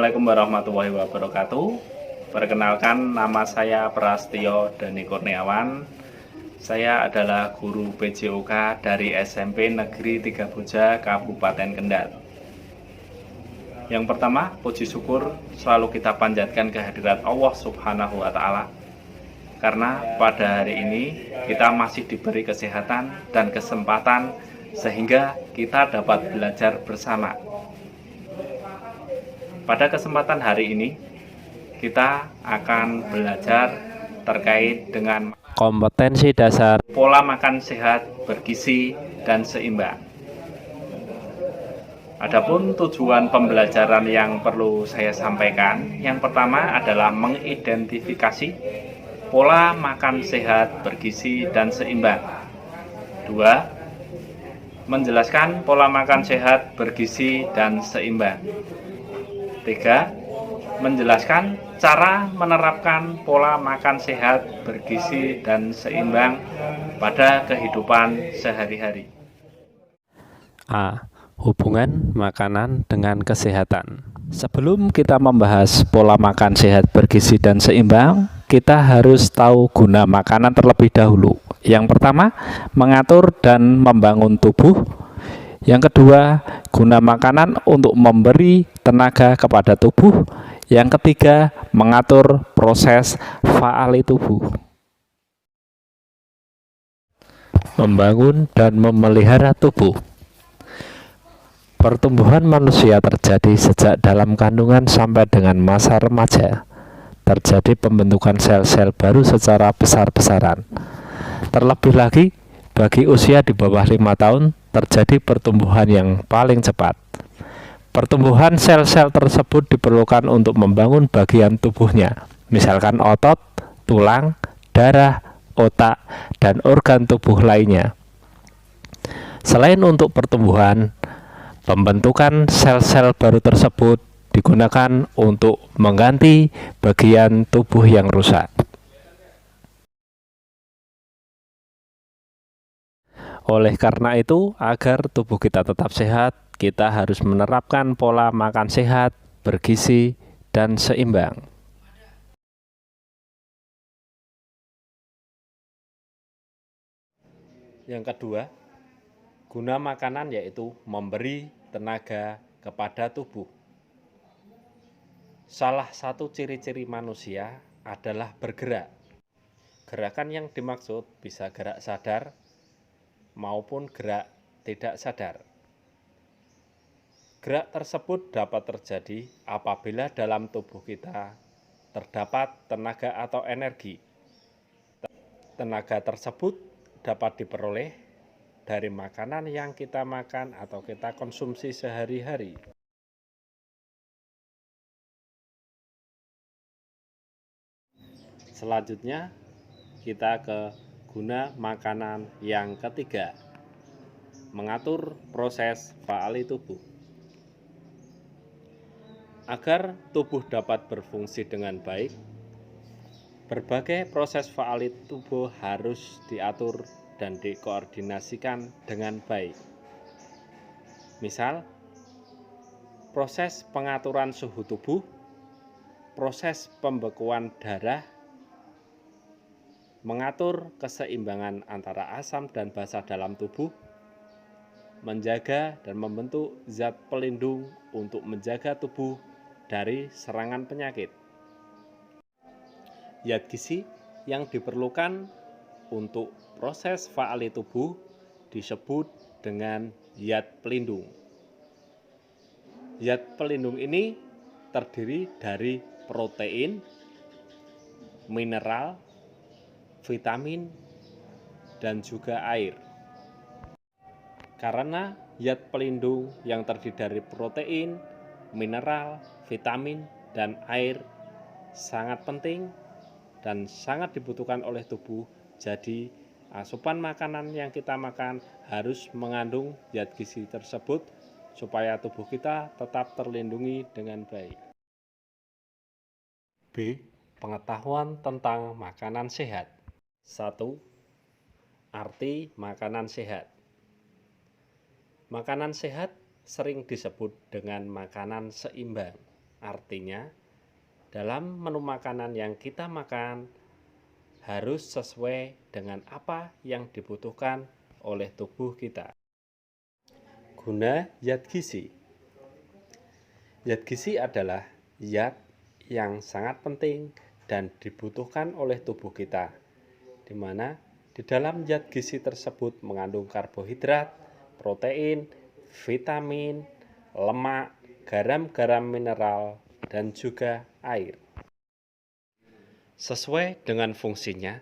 Assalamualaikum warahmatullahi wabarakatuh. Perkenalkan, nama saya Prastio Dani Kurniawan. Saya adalah guru PJOK dari SMP Negeri 3 Boja, Kabupaten Kendal. Yang pertama, puji syukur selalu kita panjatkan kehadirat Allah Subhanahu wa Ta'ala, karena pada hari ini kita masih diberi kesehatan dan kesempatan sehingga kita dapat belajar bersama. Pada kesempatan hari ini, kita akan belajar terkait dengan kompetensi dasar pola makan sehat, bergizi, dan seimbang. Adapun tujuan pembelajaran yang perlu saya sampaikan, yang pertama adalah mengidentifikasi pola makan sehat, bergizi, dan seimbang. 2. Menjelaskan pola makan sehat, bergizi, dan seimbang. 3. Menjelaskan cara menerapkan pola makan sehat, bergizi, dan seimbang pada kehidupan sehari-hari. A. Hubungan makanan dengan kesehatan. Sebelum kita membahas pola makan sehat, bergizi, dan seimbang, kita harus tahu guna makanan terlebih dahulu. Yang pertama, mengatur dan membangun tubuh. Yang kedua, guna makanan untuk memberi tenaga kepada tubuh. Yang ketiga, mengatur proses faali tubuh. Membangun dan memelihara tubuh. Pertumbuhan manusia terjadi sejak dalam kandungan sampai dengan masa remaja. Terjadi pembentukan sel-sel baru secara besar-besaran. Terlebih lagi, bagi usia di bawah 5 tahun, terjadi pertumbuhan yang paling cepat. Pertumbuhan sel-sel tersebut diperlukan untuk membangun bagian tubuhnya, misalkan otot, tulang, darah, otak, dan organ tubuh lainnya. Selain untuk pertumbuhan, pembentukan sel-sel baru tersebut digunakan untuk mengganti bagian tubuh yang rusak. Oleh karena itu, agar tubuh kita tetap sehat, kita harus menerapkan pola makan sehat, bergizi, dan seimbang. Yang kedua, guna makanan yaitu memberi tenaga kepada tubuh. Salah satu ciri-ciri manusia adalah bergerak. Gerakan yang dimaksud bisa gerak sadar maupun gerak tidak sadar. Gerak tersebut dapat terjadi apabila dalam tubuh kita terdapat tenaga atau energi. Tenaga tersebut dapat diperoleh dari makanan yang kita makan atau kita konsumsi sehari-hari. Selanjutnya, kita ke guna makanan yang ketiga, mengatur proses faali tubuh. Agar tubuh dapat berfungsi dengan baik, berbagai proses faali tubuh harus diatur dan dikoordinasikan dengan baik. Misal, proses pengaturan suhu tubuh, proses pembekuan darah, mengatur keseimbangan antara asam dan basa dalam tubuh, menjaga dan membentuk zat pelindung untuk menjaga tubuh dari serangan penyakit. Zat gizi yang diperlukan untuk proses faali tubuh disebut dengan zat pelindung. Zat pelindung ini terdiri dari protein, mineral, vitamin, dan juga air. Karena zat pelindung yang terdiri dari protein, mineral, vitamin, dan air sangat penting dan sangat dibutuhkan oleh tubuh, jadi asupan makanan yang kita makan harus mengandung zat gizi tersebut supaya tubuh kita tetap terlindungi dengan baik. B. Pengetahuan tentang makanan sehat. 1. Arti makanan sehat. Makanan sehat sering disebut dengan makanan seimbang Artinya, dalam menu makanan yang kita makan harus sesuai dengan apa yang dibutuhkan oleh tubuh kita. Guna zat gizi. Zat gizi adalah zat yang sangat penting dan dibutuhkan oleh tubuh kita, di mana di dalam zat gizi tersebut mengandung karbohidrat, protein, vitamin, lemak, garam-garam mineral, dan juga air. Sesuai dengan fungsinya,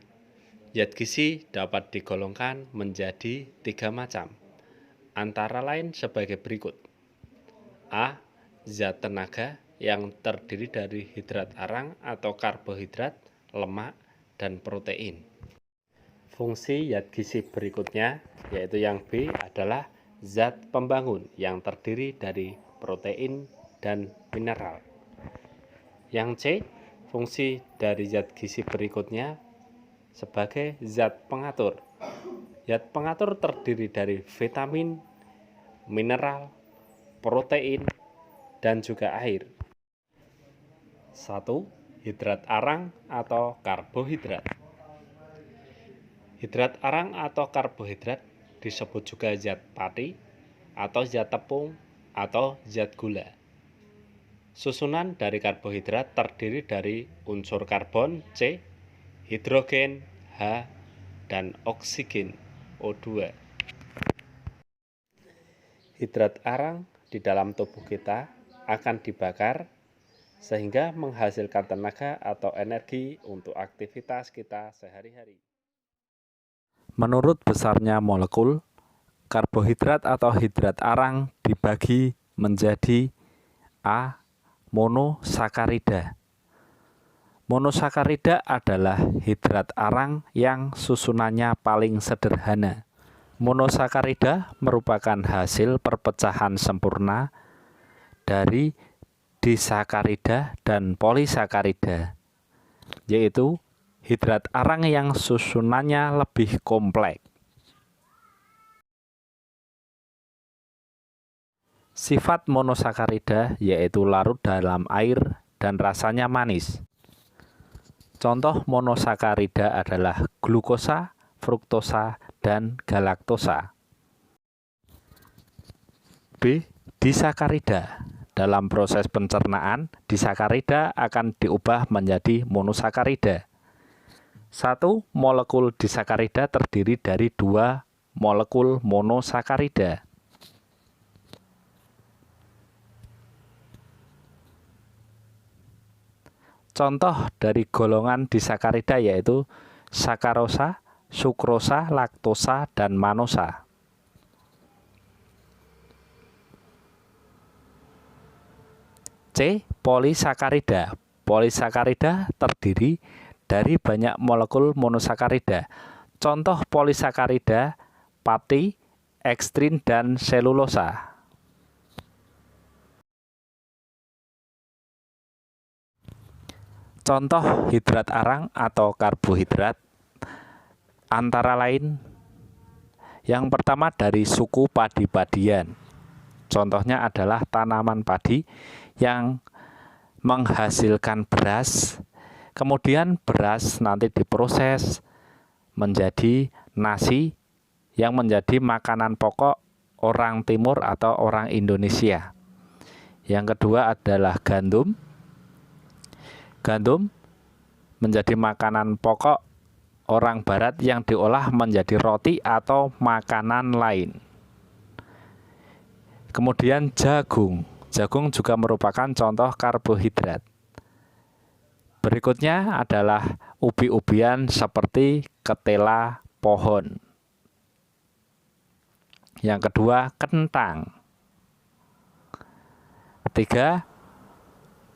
zat gizi dapat digolongkan menjadi 3 macam, antara lain sebagai berikut. A. Zat tenaga yang terdiri dari hidrat arang atau karbohidrat, lemak, dan protein. Fungsi zat gizi berikutnya, yaitu yang B, adalah zat pembangun yang terdiri dari protein dan mineral. Yang C, fungsi dari zat gizi berikutnya sebagai zat pengatur. Zat pengatur terdiri dari vitamin, mineral, protein, dan juga air. 1. Hidrat arang atau karbohidrat. Hidrat arang atau karbohidrat disebut juga zat pati atau zat tepung atau zat gula. Susunan dari karbohidrat terdiri dari unsur karbon C, hidrogen H, dan oksigen O2. Hidrat arang di dalam tubuh kita akan dibakar sehingga menghasilkan tenaga atau energi untuk aktivitas kita sehari-hari. Menurut besarnya molekul, karbohidrat atau hidrat arang dibagi menjadi A. Monosakarida. Monosakarida adalah hidrat arang yang susunannya paling sederhana. Monosakarida merupakan hasil perpecahan sempurna dari disakarida dan polisakarida, yaitu hidrat arang yang susunannya lebih kompleks. Sifat monosakarida yaitu larut dalam air dan rasanya manis. Contoh monosakarida adalah glukosa, fruktosa, dan galaktosa. B. Disakarida. Dalam proses pencernaan, disakarida akan diubah menjadi monosakarida. 1 molekul disakarida terdiri dari 2 molekul monosakarida. Contoh dari golongan disakarida yaitu sakarosa, sukrosa, laktosa, dan manosa. C. Polisakarida. Polisakarida terdiri dari banyak molekul monosakarida. Contoh polisakarida, pati, ekstrin, dan selulosa. Contoh hidrat arang atau karbohidrat antara lain yang pertama dari suku padi-padian. Contohnya adalah tanaman padi yang menghasilkan beras. Kemudian beras nanti diproses menjadi nasi yang menjadi makanan pokok orang timur atau orang Indonesia. Yang kedua adalah gandum. Gandum menjadi makanan pokok orang barat yang diolah menjadi roti atau makanan lain. Kemudian jagung. Jagung juga merupakan contoh karbohidrat. Berikutnya adalah ubi-ubian seperti ketela pohon. Yang kedua, kentang. 3.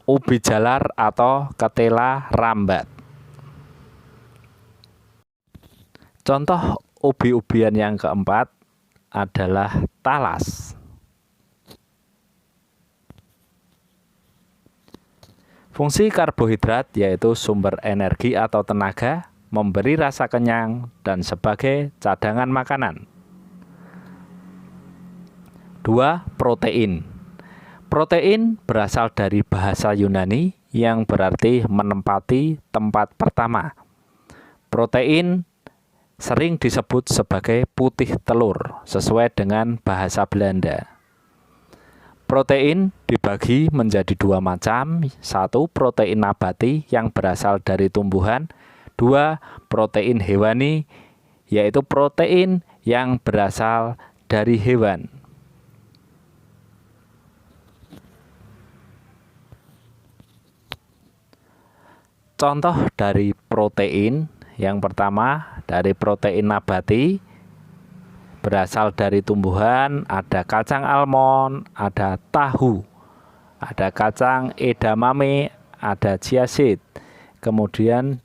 Ubi jalar atau ketela rambat. Contoh ubi-ubian yang keempat adalah talas. Fungsi karbohidrat yaitu sumber energi atau tenaga, memberi rasa kenyang, dan sebagai cadangan makanan. 2. Protein. Protein berasal dari bahasa Yunani yang berarti menempati tempat pertama. Protein sering disebut sebagai putih telur sesuai dengan bahasa Belanda. Protein dibagi menjadi dua macam, satu protein nabati yang berasal dari tumbuhan, dua protein hewani yaitu protein yang berasal dari hewan. Contoh dari protein yang pertama dari protein nabati berasal dari tumbuhan, ada kacang almond, ada tahu, ada kacang edamame, ada chia seed. Kemudian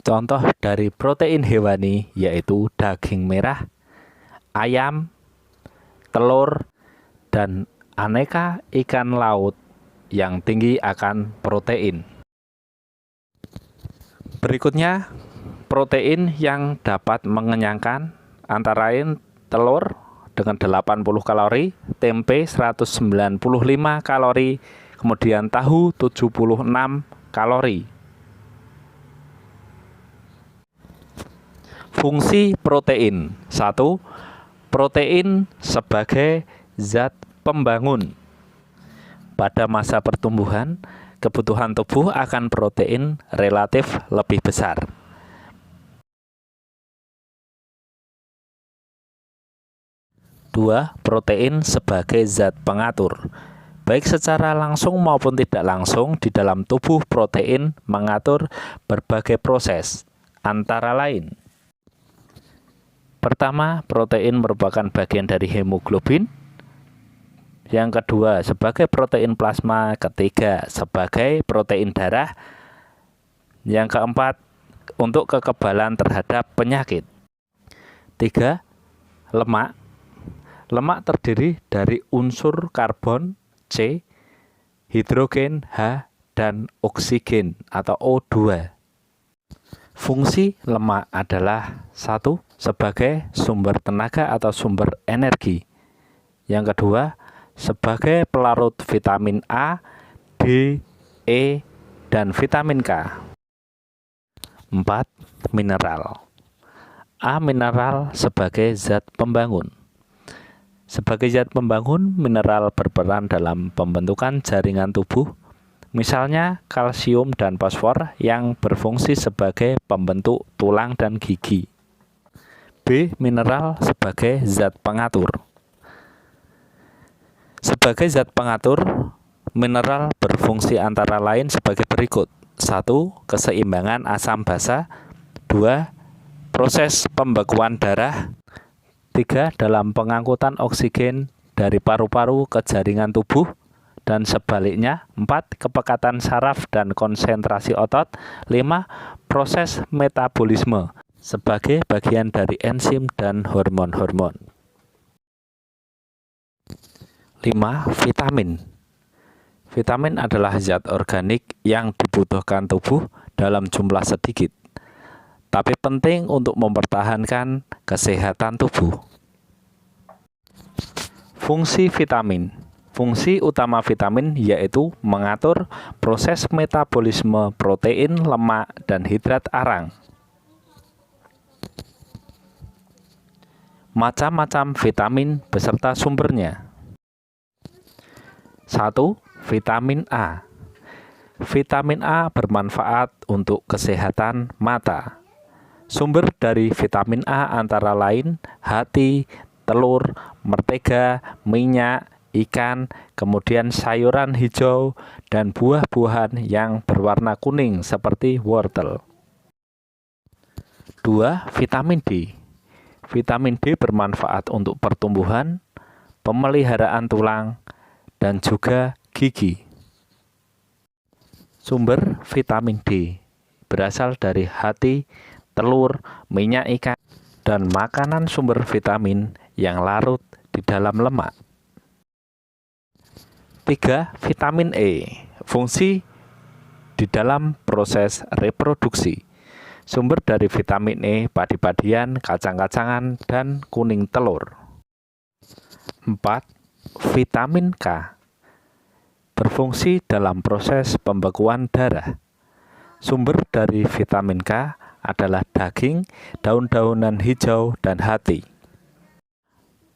contoh dari protein hewani yaitu daging merah, ayam, telur, dan aneka ikan laut yang tinggi akan protein. Berikutnya, protein yang dapat mengenyangkan antara lain telur dengan 80 kalori, tempe 195 kalori, kemudian tahu 76 kalori. Fungsi protein. 1. Protein sebagai zat pembangun. Pada masa pertumbuhan, kebutuhan tubuh akan protein relatif lebih besar. 2. Protein sebagai zat pengatur. Baik secara langsung maupun tidak langsung, di dalam tubuh protein mengatur berbagai proses, antara lain. Pertama, protein merupakan bagian dari hemoglobin. Yang kedua, sebagai protein plasma. Ketiga, sebagai protein darah. Yang keempat, untuk kekebalan terhadap penyakit. 3. Lemak. Lemak terdiri dari unsur karbon C, hidrogen H, dan oksigen atau O2. Fungsi lemak adalah 1. Sebagai sumber tenaga atau sumber energi. Yang kedua, sebagai pelarut vitamin A, D, E, dan vitamin K. 4. Mineral. A. Mineral sebagai zat pembangun. Sebagai zat pembangun, mineral berperan dalam pembentukan jaringan tubuh, misalnya kalsium dan fosfor yang berfungsi sebagai pembentuk tulang dan gigi. B. Mineral sebagai zat pengatur. Sebagai zat pengatur, mineral berfungsi antara lain sebagai berikut. 1. Keseimbangan asam basa. 2. Proses pembekuan darah. 3. Dalam pengangkutan oksigen dari paru-paru ke jaringan tubuh dan sebaliknya. 4. Kepekatan saraf dan konsentrasi otot. 5. Proses metabolisme sebagai bagian dari enzim dan hormon-hormon. 5. Vitamin. Vitamin adalah zat organik yang dibutuhkan tubuh dalam jumlah sedikit, tapi penting untuk mempertahankan kesehatan tubuh. Fungsi vitamin. Fungsi utama vitamin yaitu mengatur proses metabolisme protein, lemak, dan hidrat arang. Macam-macam vitamin beserta sumbernya. 1. Vitamin A. Vitamin A bermanfaat untuk kesehatan mata. Sumber dari vitamin A antara lain hati, telur, mentega, minyak, ikan, kemudian sayuran hijau, dan buah-buahan yang berwarna kuning seperti wortel. 2. Vitamin D. Vitamin D bermanfaat untuk pertumbuhan, pemeliharaan tulang, dan juga gigi. Sumber vitamin D berasal dari hati, telur, minyak ikan, dan makanan sumber vitamin yang larut di dalam lemak. 3. Vitamin E. Fungsi di dalam proses reproduksi. Sumber dari vitamin E padi-padian, kacang-kacangan, dan kuning telur. 4. Vitamin K berfungsi dalam proses pembekuan darah. Sumber dari vitamin K adalah daging, daun-daunan hijau, dan hati.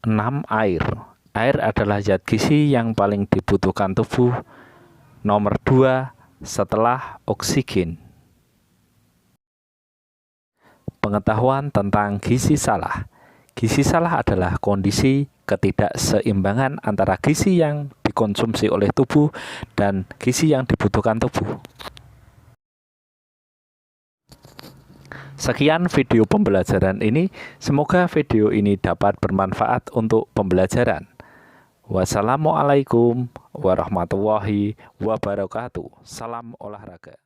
6. Air. Air adalah zat gizi yang paling dibutuhkan tubuh, nomor 2 setelah oksigen. Pengetahuan tentang gizi salah. Gizi salah adalah kondisi ketidakseimbangan antara gizi yang dikonsumsi oleh tubuh dan gizi yang dibutuhkan tubuh. Sekian video pembelajaran ini. Semoga video ini dapat bermanfaat untuk pembelajaran. Wassalamualaikum warahmatullahi wabarakatuh. Salam olahraga.